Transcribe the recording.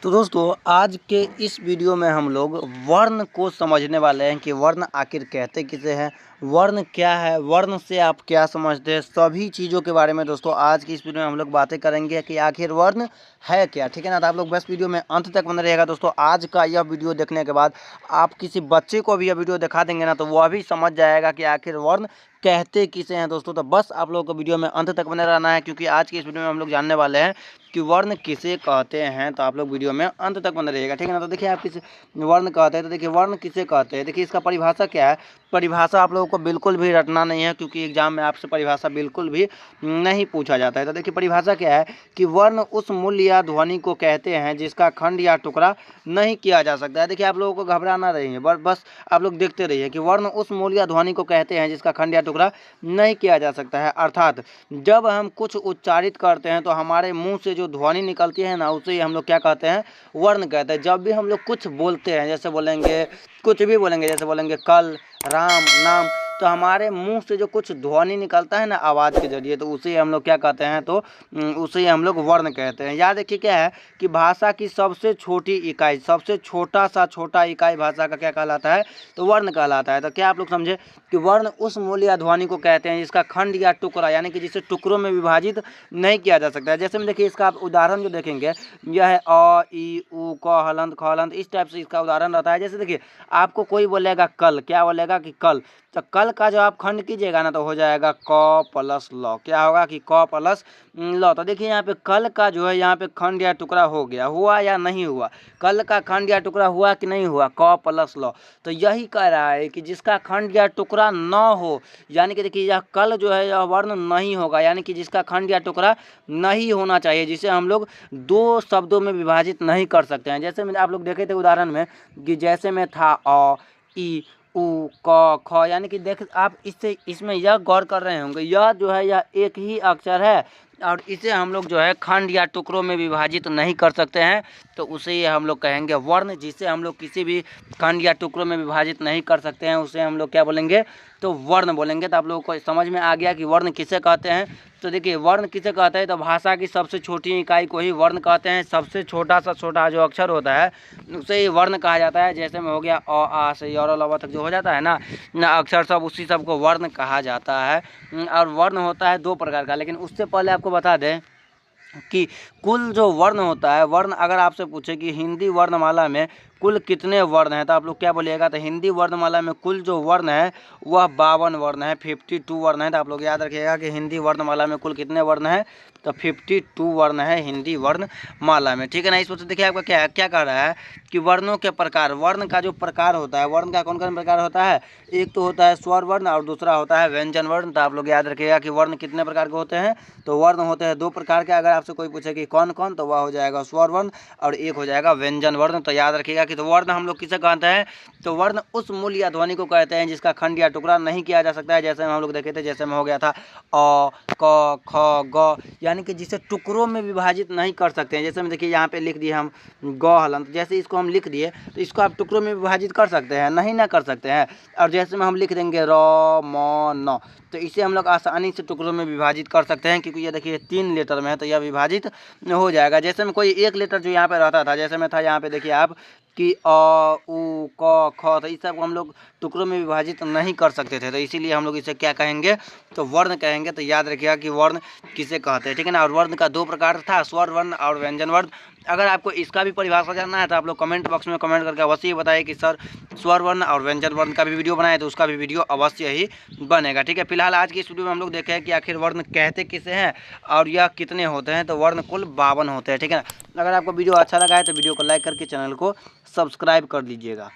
तो दोस्तों आज के इस वीडियो में हम लोग वर्ण को समझने वाले हैं कि वर्ण आखिर कहते किसे हैं, वर्ण क्या है, वर्ण से आप क्या समझते हैं, सभी चीज़ों के बारे में दोस्तों आज की इस वीडियो में हम लोग बातें करेंगे कि आखिर वर्ण है क्या। ठीक है ना। तो आप लोग बस वीडियो में अंत तक बने रहिएगा दोस्तों। आज का यह वीडियो देखने के बाद आप किसी बच्चे को भी यह वीडियो दिखा देंगे ना तो वह भी समझ जाएगा कि आखिर वर्ण कहते किसे हैं दोस्तों। तो बस आप लोगों को वीडियो में अंत तक बने रहना है क्योंकि आज की इस वीडियो में हम लोग जानने वाले हैं कि वर्ण किसे कहते हैं। तो आप लोग वीडियो में अंत तक बने रहिएगा। ठीक है ना। तो देखिए आप किस वर्ण कहते हैं तो देखिए वर्ण किसे कहते हैं। देखिए इसका परिभाषा क्या है। परिभाषा आप लोगों को बिल्कुल भी रटना नहीं है क्योंकि एग्जाम में आपसे परिभाषा बिल्कुल भी नहीं पूछा जाता है। तो देखिए परिभाषा क्या है कि वर्ण उस मूल्य या ध्वनि को कहते हैं जिसका खंड या टुकड़ा नहीं किया जा सकता है। देखिए आप लोगों को घबराना नहीं है, बस आप लोग देखते रहिए कि वर्ण उस मूल्य या ध्वनि को कहते हैं जिसका खंड या टुकड़ा नहीं किया जा सकता है। अर्थात जब हम कुछ उच्चारित करते हैं तो हमारे मुंह से जो ध्वनि निकलती है ना उसे हम लोग क्या कहते हैं, वर्ण कहते हैं। जब भी हम लोग कुछ बोलते हैं, जैसे बोलेंगे कुछ भी बोलेंगे, जैसे बोलेंगे कल, राम, नाम, तो हमारे मुंह से जो कुछ ध्वनि निकलता है ना आवाज़ के जरिए तो उसे हम लोग क्या कहते हैं, तो उसे हम लोग वर्ण कहते हैं। याद रखिए क्या है कि भाषा की सबसे छोटी इकाई, सबसे छोटा इकाई भाषा का क्या कहलाता है, तो वर्ण कहलाता है। तो क्या आप लोग समझे कि वर्ण उस मूल्य या ध्वनि को कहते हैं जिसका खंड या टुकड़ा यानी कि जिसे टुकड़ों में विभाजित नहीं किया जा सकता है। जैसे में देखिए इसका आप उदाहरण जो देखेंगे यह है अ, ई, उ, क, हलंत, ख, हलंत, इस टाइप से इसका उदाहरण रहता है। जैसे देखिए आपको कोई बोलेगा कल, क्या बोलेगा कि कल, तो कल का जो आप खंड कीजिएगा ना तो हो जाएगा क प्लस ल। क्या होगा कि क प्लस ल। तो देखिए यहाँ पे कल का जो है यहाँ पे खंड या टुकड़ा हो गया, हुआ या नहीं हुआ, कल का खंड या टुकड़ा हुआ कि नहीं हुआ, क प्लस ल। तो यही कह रहा है कि जिसका खंड या टुकड़ा न हो, यानी कि देखिए यह कल जो है यह वर्ण नहीं होगा, यानी कि जिसका खंड या टुकड़ा नहीं होना चाहिए, जिसे हम लोग दो शब्दों में विभाजित नहीं कर सकते हैं। जैसे में आप लोग देखे थे उदाहरण में कि जैसे में था अ, ई, उ, क, ख, यानी कि देख आप इसमें यह गौर कर रहे होंगे, यह जो है यह एक ही अक्षर है और इसे हम लोग जो है खंड या टुकड़ों में विभाजित नहीं कर सकते हैं, तो उसे ये हम लोग कहेंगे वर्ण। जिसे हम लोग किसी भी खंड या टुकड़ों में विभाजित नहीं कर सकते हैं उसे हम लोग क्या बोलेंगे, तो वर्ण बोलेंगे। तो आप लोगों को समझ में आ गया कि वर्ण किसे कहते हैं। तो देखिए वर्ण किसे कहते हैं, तो भाषा की सबसे छोटी इकाई को ही वर्ण कहते हैं। सबसे छोटा जो अक्षर होता है उसे ही वर्ण कहा जाता है। जैसे में हो गया अ, आ से य, र, ल, व तक जो हो जाता है ना अक्षर सब, उसी सब को वर्ण कहा जाता है। और वर्ण होता है दो प्रकार का, लेकिन उससे पहले आपको बता दें कि कुल जो वर्ण होता है, वर्ण अगर आपसे पूछे कि हिंदी वर्णमाला में कुल कितने वर्ण हैं तो आप लोग क्या बोलिएगा, तो हिंदी वर्णमाला में कुल जो वर्ण है वह 52 वर्ण है, 52 वर्ण है। तो आप लोग याद रखिएगा कि हिंदी वर्णमाला में कुल कितने वर्ण हैं, तो 52 वर्ण है हिंदी वर्णमाला में। ठीक है ना। इस वजह से देखिए आपका क्या क्या कह रहा है कि वर्णों के प्रकार, वर्ण का जो प्रकार होता है, वर्ण का कौन कौन प्रकार होता है, एक तो होता है स्वर वर्ण और दूसरा होता है व्यंजन वर्ण। तो आप लोग याद रखिएगा कि वर्ण कितने प्रकार के होते हैं, तो वर्ण होते हैं दो प्रकार के। अगर आपसे कोई पूछे कि कौन कौन, तो वह हो जाएगा स्वर वर्ण और एक हो जाएगा व्यंजन वर्ण। तो याद रखिएगा कि तो वर्ण हम लोग किसे कहते हैं, तो वर्ण उस मूल्य या ध्वनि को कहते हैं जिसका खंड या टुकड़ा नहीं किया जा सकता है। जैसे हम लोग देखे थे, जैसे में हो गया था अ, क, ख, ग, यानी कि जिसे टुकड़ों में विभाजित नहीं कर सकते हैं। जैसे में देखिए यहाँ पे लिख दिए हम ग हलंत, जैसे इसको हम लिख दिए तो इसको आप टुकड़ों में विभाजित कर सकते हैं, नहीं ना कर सकते हैं। और जैसे में हम लिख देंगे र, म, न, तो इसे हम लोग आसानी से टुकड़ों में विभाजित कर सकते हैं क्योंकि ये देखिए 3 लेटर में है तो यह विभाजित हो जाएगा। जैसे में कोई एक लेटर जो यहाँ पे रहता था, जैसे में था यहाँ पे देखिए आप कि अ, उ, क, ख, तो इस सब को हम लोग टुकड़ों में विभाजित नहीं कर सकते थे, तो इसीलिए हम लोग इसे क्या कहेंगे, तो वर्ण कहेंगे। तो याद रखिएगा कि वर्ण किसे कहते हैं। ठीक है ना। और वर्ण का दो प्रकार था, स्वर वर्ण और व्यंजन वर्ण। अगर आपको इसका भी परिभाषा जानना है तो आप लोग कमेंट बॉक्स में कमेंट करके अवश्य ही बताइए कि सर स्वर वर्ण और व्यंजन वर्ण का भी वीडियो बनाए, तो उसका भी वीडियो अवश्य ही बनेगा। ठीक है। फिलहाल आज की इस वीडियो में हम लोग देखे हैं कि आखिर वर्ण कहते किसे हैं और यह कितने होते हैं, तो वर्ण कुल 52 होते हैं। ठीक है ना। अगर आपको वीडियो अच्छा लगा है तो वीडियो को लाइक करके चैनल को सब्सक्राइब कर लीजिएगा।